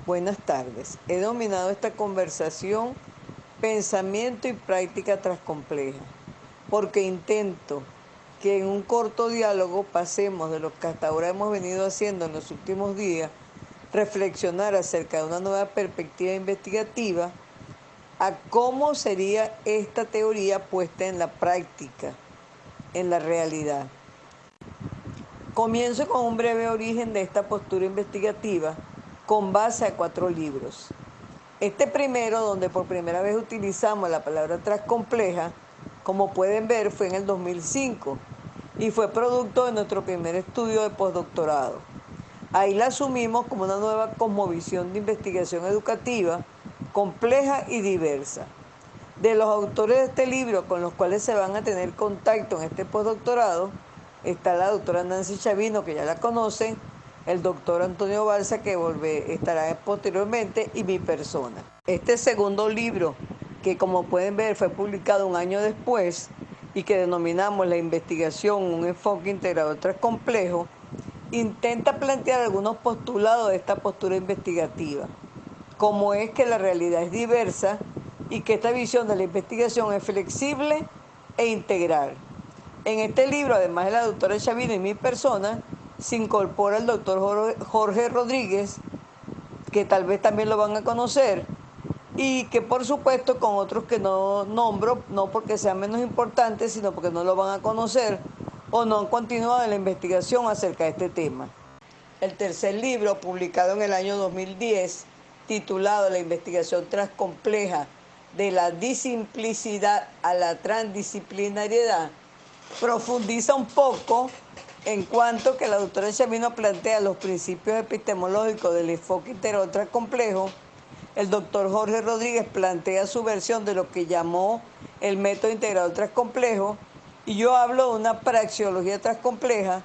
Buenas tardes. He denominado esta conversación pensamiento y práctica transcompleja, porque intento que en un corto diálogo pasemos de lo que hasta ahora hemos venido haciendo en los últimos días, reflexionar acerca de una nueva perspectiva investigativa, a cómo sería esta teoría puesta en la práctica, en la realidad. Comienzo con un breve origen de esta postura investigativa con base a 4 libros. Este primero, donde por primera vez utilizamos la palabra transcompleja, como pueden ver, fue en el 2005 y fue producto de nuestro primer estudio de postdoctorado. Ahí la asumimos como una nueva cosmovisión de investigación educativa compleja y diversa. De los autores de este libro con los cuales se van a tener contacto en este postdoctorado está la doctora Nancy Chavino, que ya la conocen, el doctor Antonio Balsa, que estará posteriormente, y mi persona. Este segundo libro, que como pueden ver fue publicado un año después y que denominamos La investigación, un enfoque integrador transcomplejo, intenta plantear algunos postulados de esta postura investigativa, como es que la realidad es diversa y que esta visión de la investigación es flexible e integral. En este libro, además de la doctora Chavino y mi persona, se incorpora el doctor Jorge Rodríguez, que tal vez también lo van a conocer, y que por supuesto con otros que no nombro, no porque sean menos importantes, sino porque no lo van a conocer o no han continuado en la investigación acerca de este tema. El tercer libro, publicado en el año 2010, titulado La investigación transcompleja de la disimplicidad a la transdisciplinariedad, profundiza un poco en cuanto que la doctora Chavino plantea los principios epistemológicos del enfoque integral transcomplejo. El doctor Jorge Rodríguez plantea su versión de lo que llamó el método integrador transcomplejo y yo hablo de una praxeología transcompleja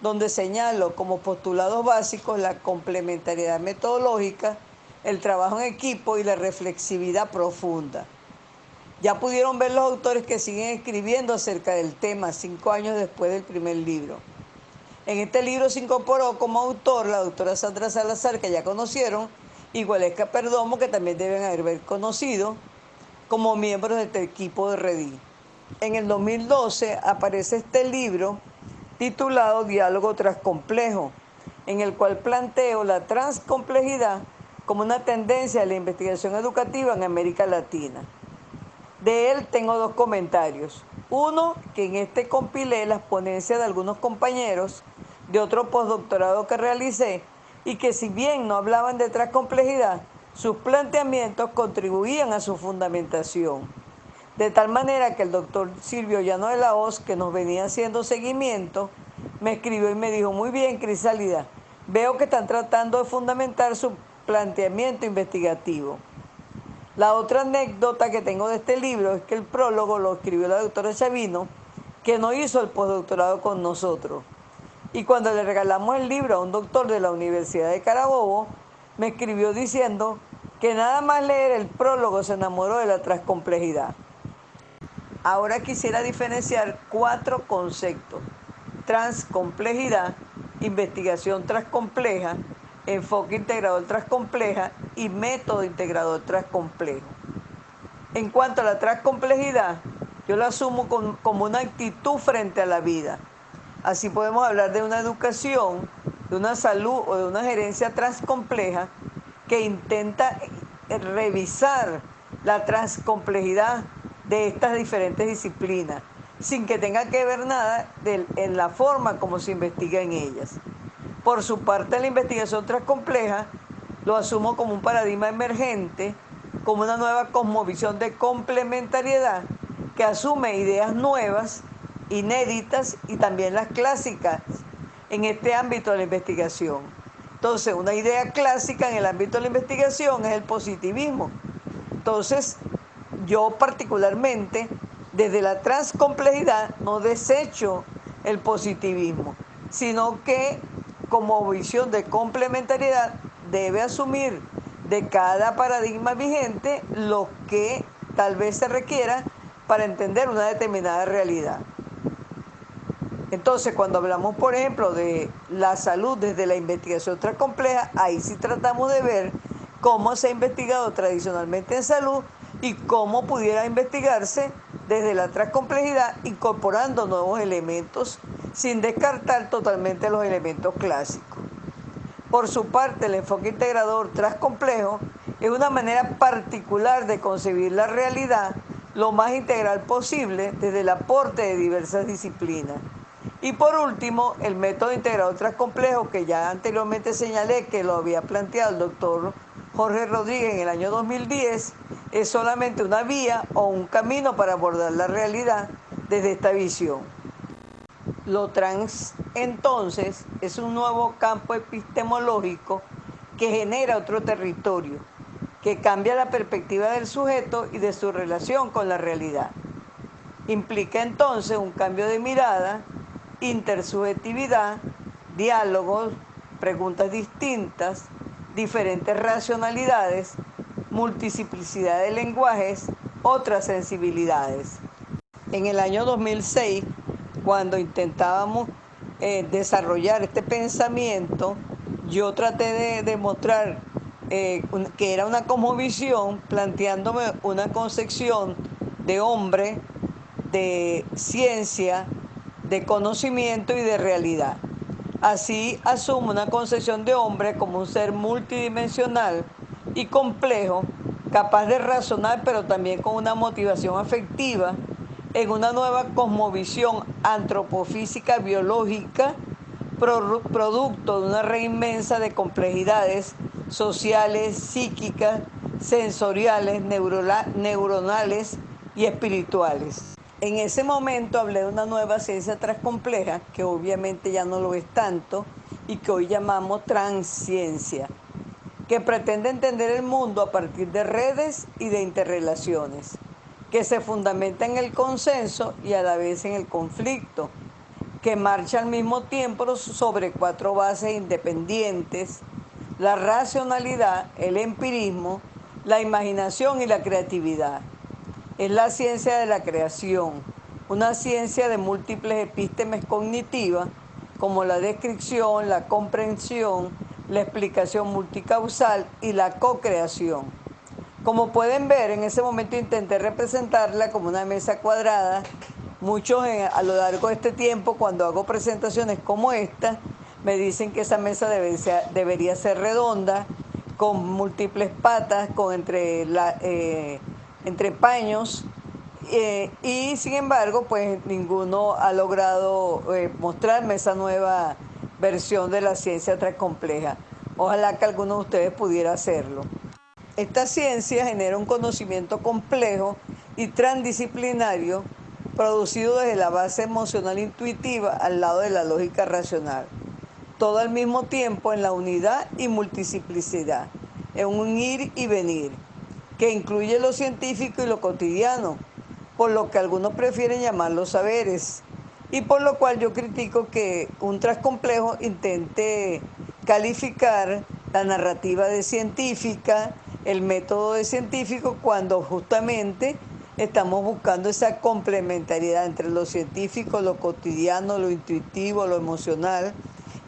donde señalo como postulados básicos la complementariedad metodológica, el trabajo en equipo y la reflexividad profunda. Ya pudieron ver los autores que siguen escribiendo acerca del tema 5 años después del primer libro. En este libro se incorporó como autor la doctora Sandra Salazar, que ya conocieron, y Gualesca Perdomo, que también deben haber conocido, como miembros de este equipo de Redí. En el 2012 aparece este libro titulado Diálogo Transcomplejo, en el cual planteo la transcomplejidad como una tendencia de la investigación educativa en América Latina. De él tengo 2 comentarios. Uno, que en este compilé las ponencias de algunos compañeros de otro postdoctorado que realicé y que si bien no hablaban de transcomplejidad, sus planteamientos contribuían a su fundamentación. De tal manera que el doctor Silvio Llano de la Hoz, que nos venía haciendo seguimiento, me escribió y me dijo, muy bien, Crisálida, veo que están tratando de fundamentar su planteamiento investigativo. La otra anécdota que tengo de este libro es que el prólogo lo escribió la doctora Chavino, que no hizo el postdoctorado con nosotros. Y cuando le regalamos el libro a un doctor de la Universidad de Carabobo, me escribió diciendo que nada más leer el prólogo se enamoró de la transcomplejidad. Ahora quisiera diferenciar 4 conceptos: transcomplejidad, investigación transcompleja, enfoque integrador transcompleja y método integrador transcomplejo. En cuanto a la transcomplejidad, yo la asumo como una actitud frente a la vida. Así podemos hablar de una educación, de una salud o de una gerencia transcompleja que intenta revisar la transcomplejidad de estas diferentes disciplinas, sin que tenga que ver nada en la forma como se investiga en ellas. Por su parte, la investigación transcompleja lo asumo como un paradigma emergente, como una nueva cosmovisión de complementariedad que asume ideas nuevas, inéditas y también las clásicas en este ámbito de la investigación. Entonces, una idea clásica en el ámbito de la investigación es el positivismo. Entonces, yo particularmente, desde la transcomplejidad, no desecho el positivismo, sino que como visión de complementariedad debe asumir de cada paradigma vigente lo que tal vez se requiera para entender una determinada realidad. Entonces, cuando hablamos, por ejemplo, de la salud desde la investigación transcompleja, ahí sí tratamos de ver cómo se ha investigado tradicionalmente en salud y cómo pudiera investigarse desde la transcomplejidad, incorporando nuevos elementos sin descartar totalmente los elementos clásicos. Por su parte, el enfoque integrador transcomplejo es una manera particular de concebir la realidad lo más integral posible desde el aporte de diversas disciplinas. Y por último, el método integrador transcomplejo, que ya anteriormente señalé que lo había planteado el doctor Jorge Rodríguez en el año 2010, es solamente una vía o un camino para abordar la realidad desde esta visión. Lo trans, entonces, es un nuevo campo epistemológico que genera otro territorio, que cambia la perspectiva del sujeto y de su relación con la realidad. Implica entonces un cambio de mirada, intersubjetividad, diálogos, preguntas distintas, diferentes racionalidades, multiplicidad de lenguajes, otras sensibilidades. En el año 2006, cuando intentábamos desarrollar este pensamiento, yo traté de demostrar que era una cosmovisión, planteándome una concepción de hombre, de ciencia, de conocimiento y de realidad. Así asumo una concepción de hombre como un ser multidimensional y complejo, capaz de razonar, pero también con una motivación afectiva, en una nueva cosmovisión antropofísica biológica, producto de una red inmensa de complejidades sociales, psíquicas, sensoriales, neuronales y espirituales. En ese momento hablé de una nueva ciencia transcompleja, que obviamente ya no lo es tanto, y que hoy llamamos transciencia, que pretende entender el mundo a partir de redes y de interrelaciones, que se fundamenta en el consenso y a la vez en el conflicto, que marcha al mismo tiempo sobre 4 bases independientes: la racionalidad, el empirismo, la imaginación y la creatividad. Es la ciencia de la creación, una ciencia de múltiples epístemes cognitivas, como la descripción, la comprensión, la explicación multicausal y la co-creación. Como pueden ver, en ese momento intenté representarla como una mesa cuadrada. Muchos a lo largo de este tiempo, cuando hago presentaciones como esta, me dicen que esa mesa debería ser redonda, con múltiples patas, con entre paños, y sin embargo, pues ninguno ha logrado mostrarme esa nueva versión de la ciencia transcompleja. Ojalá que alguno de ustedes pudiera hacerlo. Esta ciencia genera un conocimiento complejo y transdisciplinario, producido desde la base emocional intuitiva al lado de la lógica racional, todo al mismo tiempo en la unidad y multiplicidad, en un ir y venir, que incluye lo científico y lo cotidiano, por lo que algunos prefieren llamarlos saberes, y por lo cual yo critico que un transcomplejo intente calificar la narrativa de científica, el método de científico, cuando justamente estamos buscando esa complementariedad entre lo científico, lo cotidiano, lo intuitivo, lo emocional.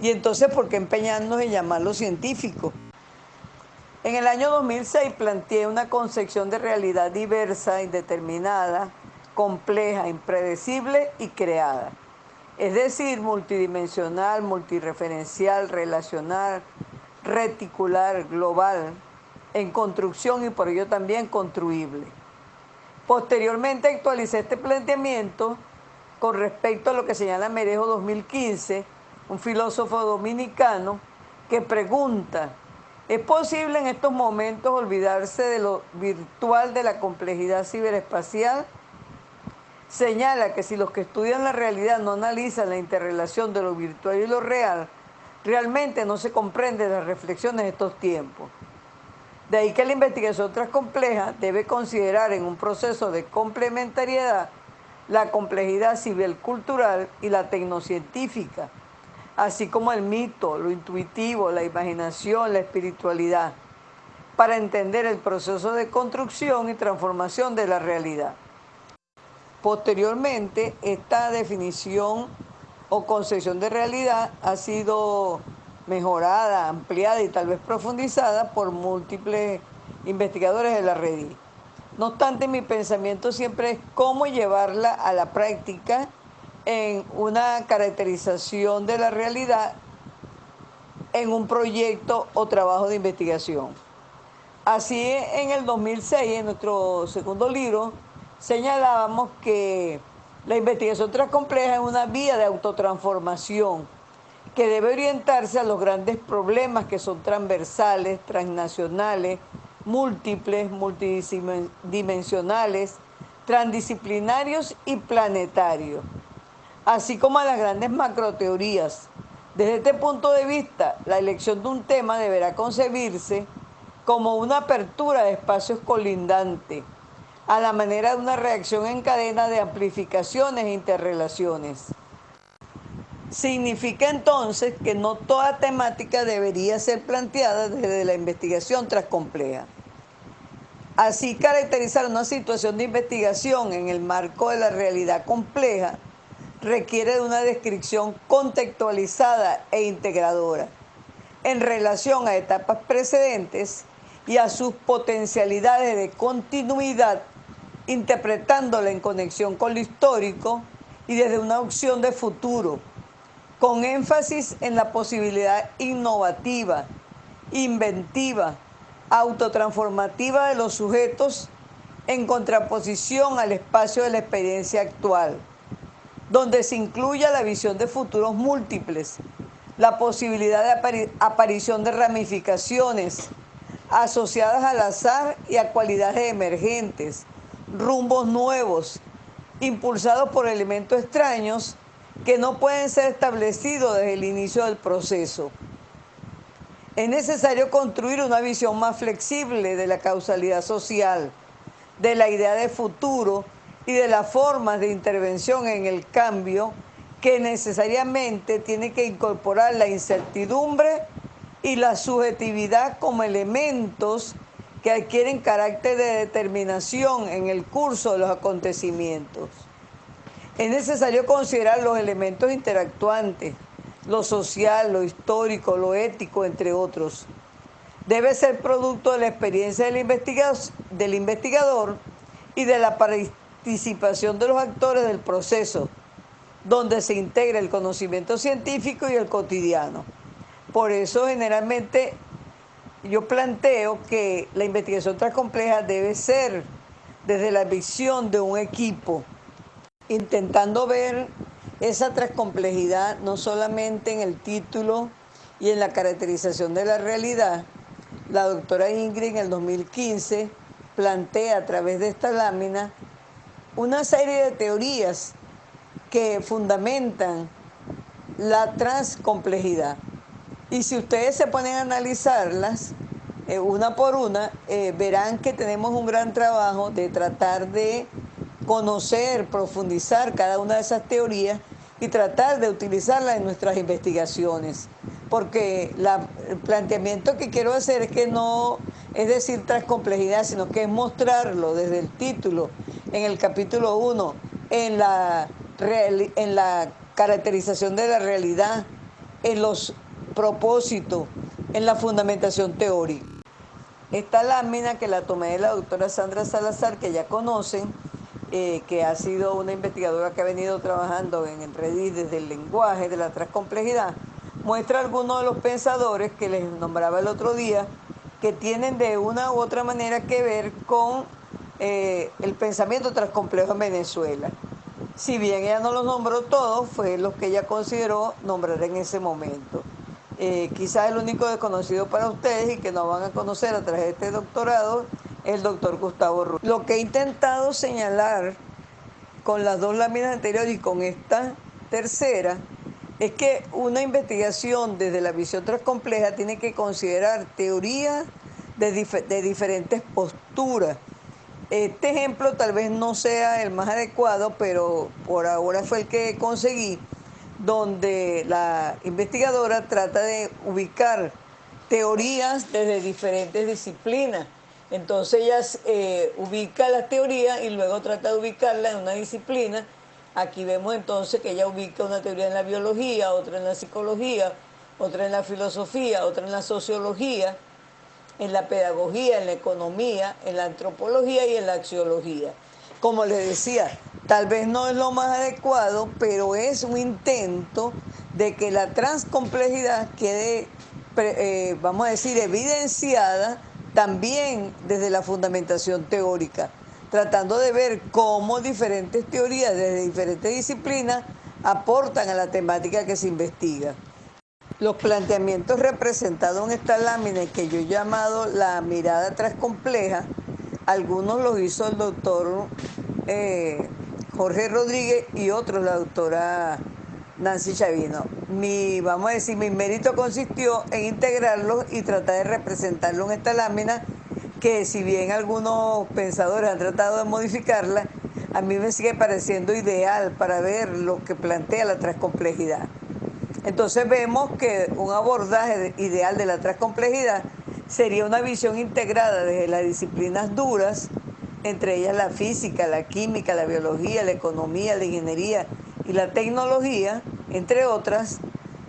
Y entonces, ¿por qué empeñarnos en llamarlo científico? En el año 2006 planteé una concepción de realidad diversa, indeterminada, compleja, impredecible y creada. Es decir, multidimensional, multireferencial, relacional, reticular, global, en construcción y por ello también construible. Posteriormente actualicé este planteamiento con respecto a lo que señala Merejo 2015, un filósofo dominicano, que pregunta: ¿es posible en estos momentos olvidarse de lo virtual de la complejidad ciberespacial? Señala que si los que estudian la realidad no analizan la interrelación de lo virtual y lo real, realmente no se comprende las reflexiones de estos tiempos. De ahí que la investigación transcompleja debe considerar en un proceso de complementariedad la complejidad cibercultural y la tecnocientífica, así como el mito, lo intuitivo, la imaginación, la espiritualidad, para entender el proceso de construcción y transformación de la realidad. Posteriormente, esta definición o concepción de realidad ha sido mejorada, ampliada y tal vez profundizada por múltiples investigadores de la red. No obstante, mi pensamiento siempre es cómo llevarla a la práctica en una caracterización de la realidad en un proyecto o trabajo de investigación. Así, en el 2006, en nuestro segundo libro, señalábamos que la investigación transcompleja es una vía de autotransformación que debe orientarse a los grandes problemas que son transversales, transnacionales, múltiples, multidimensionales, transdisciplinarios y planetarios, así como a las grandes macroteorías. Desde este punto de vista, la elección de un tema deberá concebirse como una apertura de espacios colindantes, a la manera de una reacción en cadena de amplificaciones e interrelaciones. Significa entonces que no toda temática debería ser planteada desde la investigación transcompleja. Así, caracterizar una situación de investigación en el marco de la realidad compleja requiere de una descripción contextualizada e integradora en relación a etapas precedentes y a sus potencialidades de continuidad, interpretándola en conexión con lo histórico y desde una opción de futuro, con énfasis en la posibilidad innovativa, inventiva, autotransformativa de los sujetos en contraposición al espacio de la experiencia actual, donde se incluya la visión de futuros múltiples, la posibilidad de aparición de ramificaciones asociadas al azar y a cualidades emergentes, rumbos nuevos, impulsados por elementos extraños que no pueden ser establecidos desde el inicio del proceso. Es necesario construir una visión más flexible de la causalidad social, de la idea de futuro y de las formas de intervención en el cambio que necesariamente tiene que incorporar la incertidumbre y la subjetividad como elementos que adquieren carácter de determinación en el curso de los acontecimientos. Es necesario considerar los elementos interactuantes, lo social, lo histórico, lo ético, entre otros. Debe ser producto de la experiencia del investigador y de la participación de los actores del proceso, donde se integra el conocimiento científico y el cotidiano. Por eso, generalmente, yo planteo que la investigación transcompleja debe ser desde la visión de un equipo, intentando ver esa transcomplejidad no solamente en el título y en la caracterización de la realidad. La doctora Ingrid en el 2015 plantea a través de esta lámina una serie de teorías que fundamentan la transcomplejidad. Y si ustedes se ponen a analizarlas una por una, verán que tenemos un gran trabajo de tratar de conocer, profundizar cada una de esas teorías y tratar de utilizarlas en nuestras investigaciones. Porque el planteamiento que quiero hacer es que no es decir transcomplejidad, sino que es mostrarlo desde el título, en el capítulo 1, en la caracterización de la realidad, en los propósitos, en la fundamentación teórica. Esta lámina que la tomé de la doctora Sandra Salazar, que ya conocen, que ha sido una investigadora que ha venido trabajando en el Redis desde el lenguaje de la transcomplejidad, muestra algunos de los pensadores que les nombraba el otro día, que tienen de una u otra manera que ver con el pensamiento transcomplejo en Venezuela. Si bien ella no los nombró todos, fue los que ella consideró nombrar en ese momento. Quizás el único desconocido para ustedes y que no van a conocer a través de este doctorado es el doctor Gustavo Ruiz. Lo que he intentado señalar con las dos láminas anteriores y con esta tercera es que una investigación desde la visión transcompleja tiene que considerar teorías de diferentes posturas. Este ejemplo tal vez no sea el más adecuado, pero por ahora fue el que conseguí, donde la investigadora trata de ubicar teorías desde diferentes disciplinas. Entonces ella ubica las teorías y luego trata de ubicarla en una disciplina. Aquí vemos entonces que ella ubica una teoría en la biología, otra en la psicología, otra en la filosofía, otra en la sociología, en la pedagogía, en la economía, en la antropología y en la axiología. Como les decía, tal vez no es lo más adecuado, pero es un intento de que la transcomplejidad quede, vamos a decir, evidenciada también desde la fundamentación teórica, tratando de ver cómo diferentes teorías desde diferentes disciplinas aportan a la temática que se investiga. Los planteamientos representados en esta lámina que yo he llamado la mirada transcompleja, algunos los hizo el doctor Jorge Rodríguez y otros la doctora Nancy Chavino. Vamos a decir, mi mérito consistió en integrarlos y tratar de representarlos en esta lámina que, si bien algunos pensadores han tratado de modificarla, a mí me sigue pareciendo ideal para ver lo que plantea la transcomplejidad. Entonces vemos que un abordaje ideal de la transcomplejidad sería una visión integrada desde las disciplinas duras, entre ellas la física, la química, la biología, la economía, la ingeniería y la tecnología, entre otras,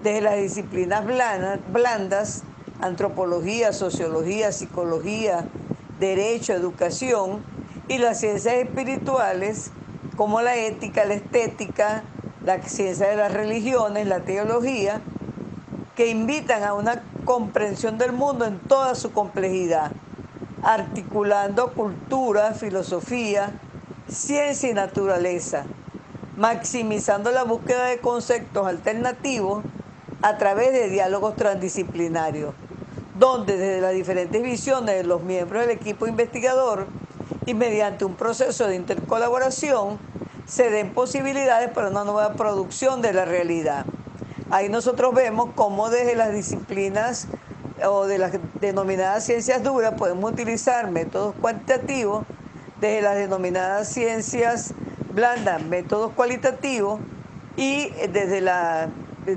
desde las disciplinas blandas, antropología, sociología, psicología, derecho, educación, y las ciencias espirituales como la ética, la estética, la ciencia de las religiones, la teología, que invitan a una comprensión del mundo en toda su complejidad, articulando cultura, filosofía, ciencia y naturaleza, maximizando la búsqueda de conceptos alternativos a través de diálogos transdisciplinarios, donde desde las diferentes visiones de los miembros del equipo investigador y mediante un proceso de intercolaboración se den posibilidades para una nueva producción de la realidad. Ahí nosotros vemos cómo desde las disciplinas o de las denominadas ciencias duras podemos utilizar métodos cuantitativos, desde las denominadas ciencias blandas, métodos cualitativos, y desde las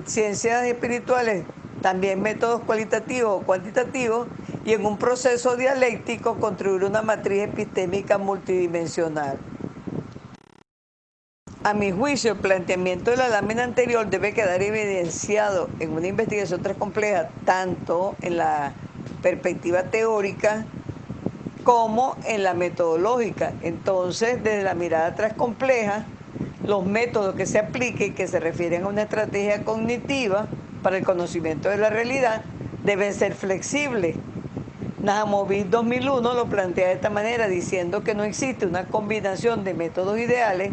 ciencias espirituales también métodos cualitativos o cuantitativos, y en un proceso dialéctico construir una matriz epistémica multidimensional. A mi juicio, el planteamiento de la lámina anterior debe quedar evidenciado en una investigación transcompleja, tanto en la perspectiva teórica como en la metodológica. Entonces, desde la mirada transcompleja, los métodos que se apliquen, que se refieren a una estrategia cognitiva para el conocimiento de la realidad, deben ser flexibles. Najamovic 2001 lo plantea de esta manera, diciendo que no existe una combinación de métodos ideales,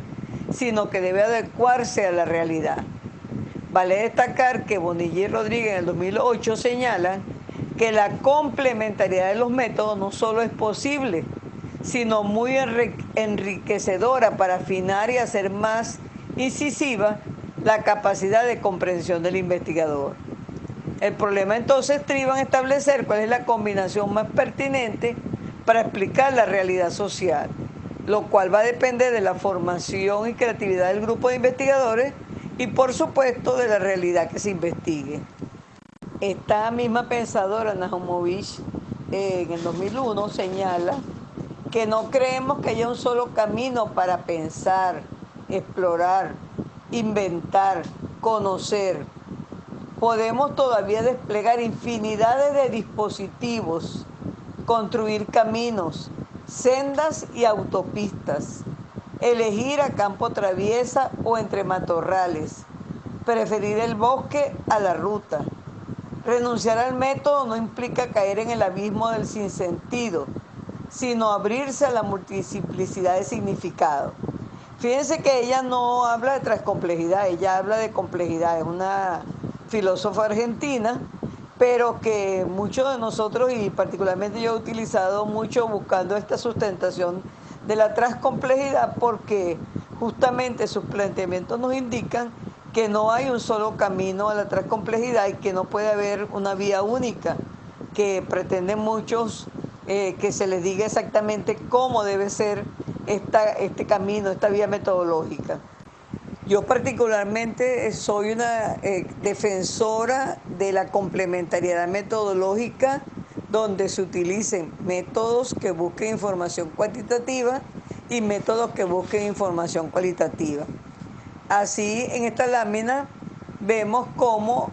sino que debe adecuarse a la realidad. Vale destacar que Bonilla y Rodríguez en el 2008 señalan que la complementariedad de los métodos no solo es posible, sino muy enriquecedora para afinar y hacer más incisiva la capacidad de comprensión del investigador. El problema entonces estriba en establecer cuál es la combinación más pertinente para explicar la realidad social, lo cual va a depender de la formación y creatividad del grupo de investigadores y, por supuesto, de la realidad que se investigue. Esta misma pensadora, Najamovic, en el 2001 señala que no creemos que haya un solo camino para pensar, explorar, inventar, conocer. Podemos todavía desplegar infinidades de dispositivos, construir caminos, sendas y autopistas, elegir a campo traviesa o entre matorrales, preferir el bosque a la ruta. Renunciar al método no implica caer en el abismo del sinsentido, sino abrirse a la multiplicidad de significado. Fíjense que ella no habla de transcomplejidad, ella habla de complejidad. Es una filósofa argentina, pero que muchos de nosotros, y particularmente yo, he utilizado mucho buscando esta sustentación de la transcomplejidad, porque justamente sus planteamientos nos indican que no hay un solo camino a la transcomplejidad y que no puede haber una vía única, que pretenden muchos que se les diga exactamente cómo debe ser este camino, esta vía metodológica. Yo particularmente soy una defensora de la complementariedad metodológica, donde se utilicen métodos que busquen información cuantitativa y métodos que busquen información cualitativa. Así, en esta lámina vemos cómo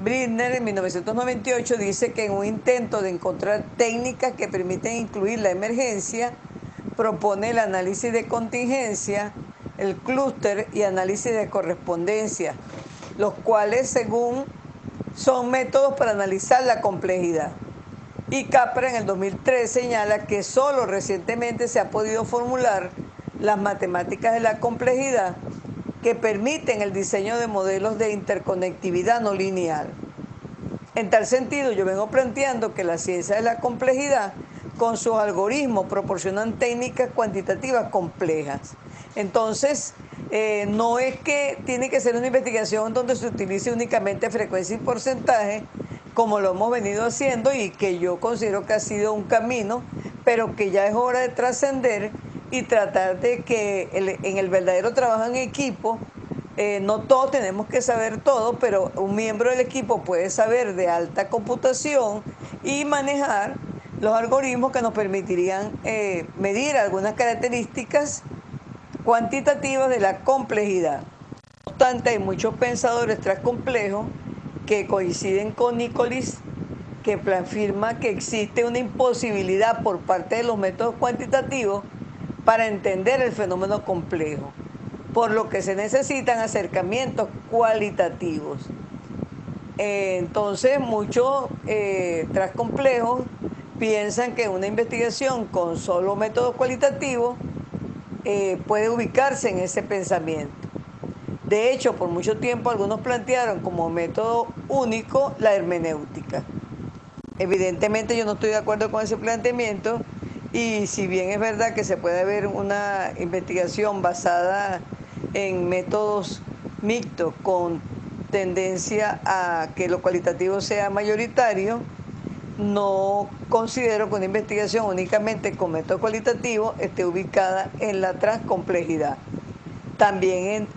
Bridner en 1998 dice que en un intento de encontrar técnicas que permiten incluir la emergencia, propone el análisis de contingencia, el clúster y análisis de correspondencia, los cuales según son métodos para analizar la complejidad. Y Capra en el 2003 señala que solo recientemente se ha podido formular las matemáticas de la complejidad que permiten el diseño de modelos de interconectividad no lineal. En tal sentido, yo vengo planteando que la ciencia de la complejidad, con sus algoritmos, proporcionan técnicas cuantitativas complejas. Entonces, no es que tiene que ser una investigación donde se utilice únicamente frecuencia y porcentaje, como lo hemos venido haciendo y que yo considero que ha sido un camino, pero que ya es hora de trascender y tratar de que en el verdadero trabajo en equipo, no todos tenemos que saber todo, pero un miembro del equipo puede saber de alta computación y manejar los algoritmos que nos permitirían medir algunas características cuantitativas de la complejidad. No obstante, hay muchos pensadores transcomplejos que coinciden con Nicolis, que afirma que existe una imposibilidad por parte de los métodos cuantitativos para entender el fenómeno complejo, por lo que se necesitan acercamientos cualitativos. Entonces, muchos transcomplejos piensan que una investigación con solo métodos cualitativos puede ubicarse en ese pensamiento. De hecho, por mucho tiempo algunos plantearon como método único la hermenéutica. Evidentemente yo no estoy de acuerdo con ese planteamiento y si bien es verdad que se puede ver una investigación basada en métodos mixtos con tendencia a que lo cualitativo sea mayoritario, no considero que una investigación únicamente con método cualitativo esté ubicada en la transcomplejidad. También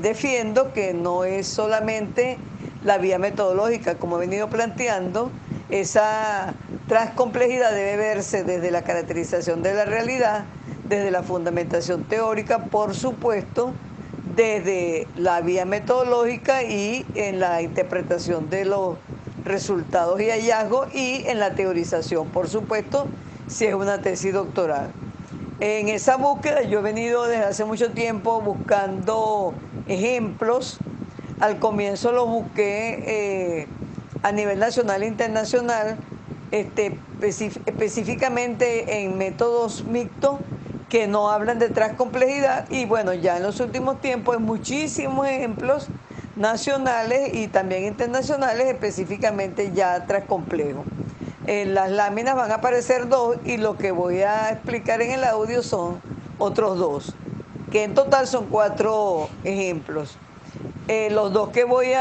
defiendo que no es solamente la vía metodológica, como he venido planteando, esa transcomplejidad debe verse desde la caracterización de la realidad, desde la fundamentación teórica, por supuesto, desde la vía metodológica y en la interpretación de los resultados y hallazgos y en la teorización, por supuesto, si es una tesis doctoral. En esa búsqueda yo he venido desde hace mucho tiempo buscando ejemplos. Al comienzo los busqué a nivel nacional e internacional, específicamente en métodos mixtos que no hablan de transcomplejidad y bueno, ya en los últimos tiempos hay muchísimos ejemplos nacionales y también internacionales, específicamente ya transcomplejos. En las láminas van a aparecer dos y lo que voy a explicar en el audio son otros dos, que en total son 4 ejemplos. Los dos que voy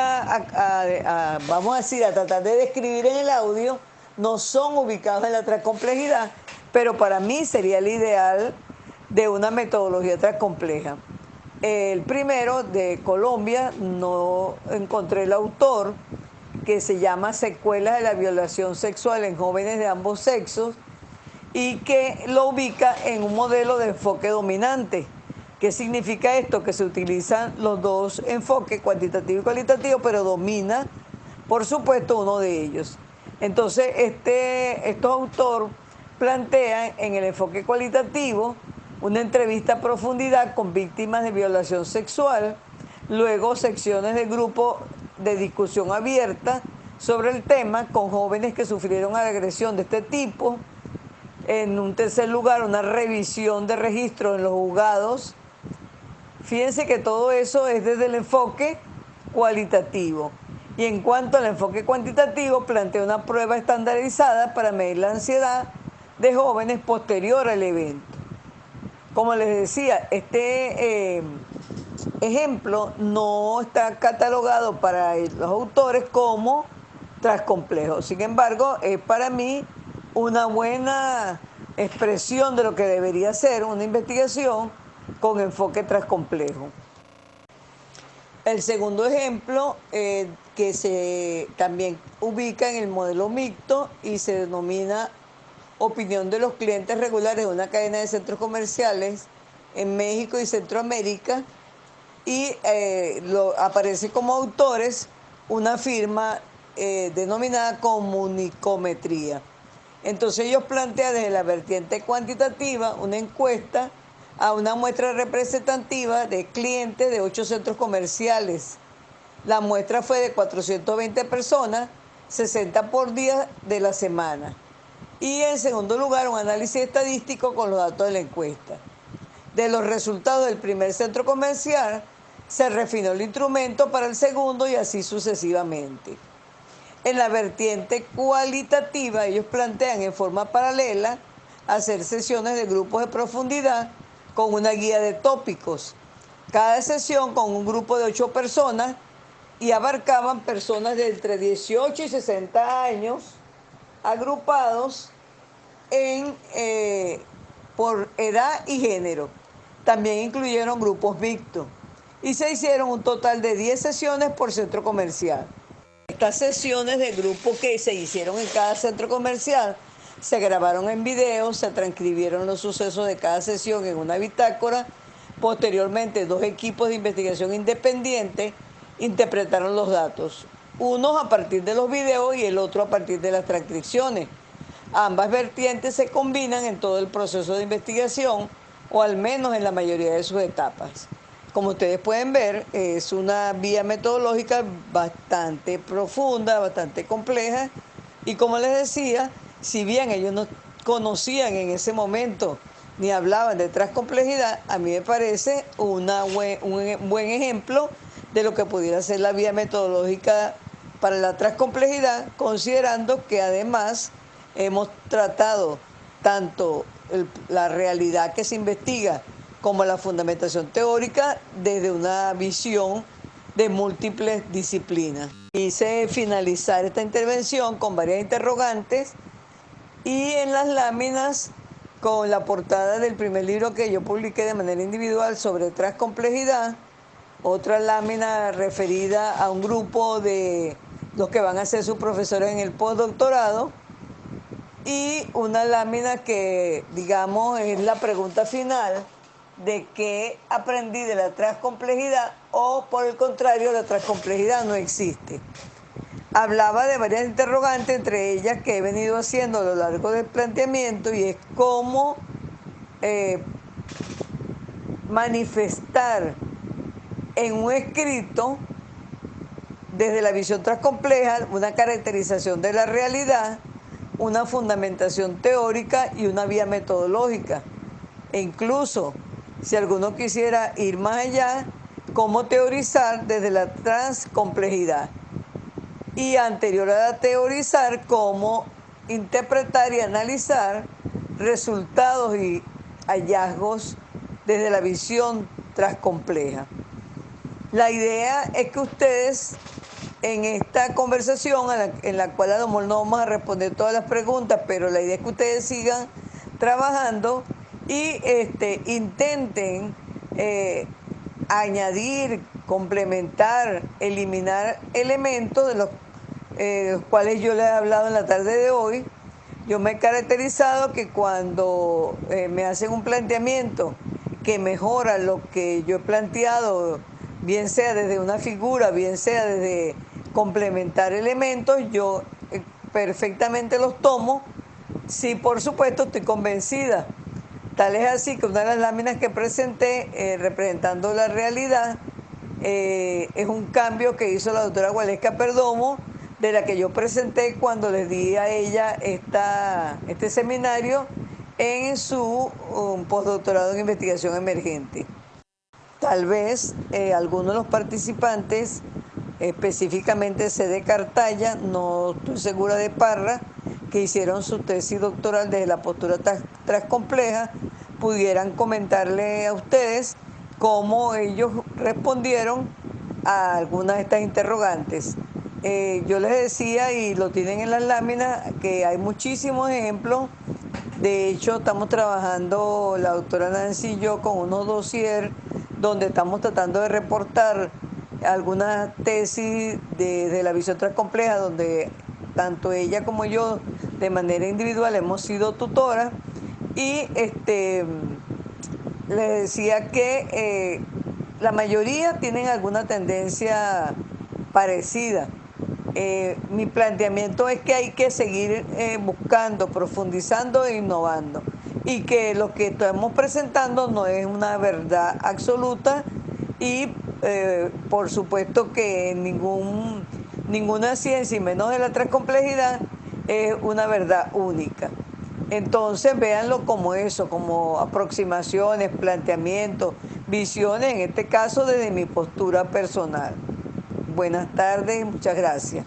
vamos a decir, a tratar de describir en el audio, no son ubicados en la transcomplejidad, pero para mí sería el ideal de una metodología transcompleja. El primero, de Colombia, no encontré el autor, que se llama Secuelas de la violación sexual en jóvenes de ambos sexos, y que lo ubica en un modelo de enfoque dominante. ¿Qué significa esto? Que se utilizan los dos enfoques, cuantitativo y cualitativo, pero domina, por supuesto, uno de ellos. Entonces, estos autores plantean en el enfoque cualitativo una entrevista a profundidad con víctimas de violación sexual, luego secciones de grupo de discusión abierta sobre el tema con jóvenes que sufrieron agresión de este tipo. En un tercer lugar, una revisión de registros en los juzgados. Fíjense que todo eso es desde el enfoque cualitativo. Y en cuanto al enfoque cuantitativo, plantea una prueba estandarizada para medir la ansiedad de jóvenes posterior al evento. Como les decía, este ejemplo no está catalogado para los autores como transcomplejo. Sin embargo, es para mí una buena expresión de lo que debería ser una investigación con enfoque transcomplejo. El segundo ejemplo, que se también ubica en el modelo mixto y se denomina opinión de los clientes regulares de una cadena de centros comerciales en México y Centroamérica, y aparece como autores una firma denominada comunicometría. Entonces ellos plantean desde la vertiente cuantitativa una encuesta a una muestra representativa de clientes de 8 centros comerciales. La muestra fue de 420 personas, 60 por día de la semana. Y en segundo lugar, un análisis estadístico con los datos de la encuesta. De los resultados del primer centro comercial, se refinó el instrumento para el segundo y así sucesivamente. En la vertiente cualitativa, ellos plantean en forma paralela hacer sesiones de grupos de profundidad con una guía de tópicos. Cada sesión con un grupo de 8 personas y abarcaban personas de entre 18 y 60 años agrupados por edad y género. También incluyeron grupos mixtos y se hicieron un total de 10 sesiones por centro comercial. Estas sesiones de grupo que se hicieron en cada centro comercial se grabaron en video, se transcribieron los sucesos de cada sesión en una bitácora. Posteriormente, dos equipos de investigación independientes interpretaron los datos, unos a partir de los videos y el otro a partir de las transcripciones. Ambas vertientes se combinan en todo el proceso de investigación, o al menos en la mayoría de sus etapas. Como ustedes pueden ver, es una vía metodológica bastante profunda, bastante compleja, y como les decía, si bien ellos no conocían en ese momento ni hablaban de transcomplejidad, a mí me parece un buen ejemplo de lo que pudiera ser la vía metodológica para la transcomplejidad, considerando que además hemos tratado tanto la realidad que se investiga como la fundamentación teórica desde una visión de múltiples disciplinas. Quise finalizar esta intervención con varias interrogantes y en las láminas con la portada del primer libro que yo publiqué de manera individual sobre transcomplejidad, otra lámina referida a un grupo de los que van a ser sus profesores en el postdoctorado, y una lámina que, digamos, es la pregunta final de qué aprendí de la transcomplejidad, o por el contrario, la transcomplejidad no existe. Hablaba de varias interrogantes, entre ellas que he venido haciendo a lo largo del planteamiento, y es cómo manifestar en un escrito, desde la visión transcompleja, una caracterización de la realidad, una fundamentación teórica y una vía metodológica. E incluso, si alguno quisiera ir más allá, cómo teorizar desde la transcomplejidad. Y anterior a teorizar, cómo interpretar y analizar resultados y hallazgos desde la visión transcompleja. La idea es que ustedes, en esta conversación, en la cual a lo mejor no vamos a responder todas las preguntas, pero la idea es que ustedes sigan trabajando y intenten añadir, complementar, eliminar elementos de los cuales yo les he hablado en la tarde de hoy. Yo me he caracterizado que cuando me hacen un planteamiento que mejora lo que yo he planteado, bien sea desde una figura, bien sea desde complementar elementos, yo perfectamente los tomo. Sí, por supuesto, estoy convencida. Tal es así que una de las láminas que presenté representando la realidad es un cambio que hizo la doctora Gualesca Perdomo, de la que yo presenté cuando les di a ella este seminario en su postdoctorado en investigación emergente. Tal vez algunos de los participantes, específicamente C.D. Cartaya, no estoy segura de Parra, que hicieron su tesis doctoral desde la postura transcompleja, pudieran comentarle a ustedes cómo ellos respondieron a algunas de estas interrogantes. Yo les decía, y lo tienen en las láminas, que hay muchísimos ejemplos. De hecho, estamos trabajando la doctora Nancy y yo con unos dossiers donde estamos tratando de reportar algunas tesis de la visión transcompleja, donde tanto ella como yo de manera individual hemos sido tutoras, y les decía que la mayoría tienen alguna tendencia parecida. Mi planteamiento es que hay que seguir buscando, profundizando e innovando. Y que lo que estamos presentando no es una verdad absoluta y por supuesto que ninguna ciencia, y menos de la tres complejidad, es una verdad única. Entonces véanlo como eso, como aproximaciones, planteamientos, visiones, en este caso desde mi postura personal. Buenas tardes, muchas gracias.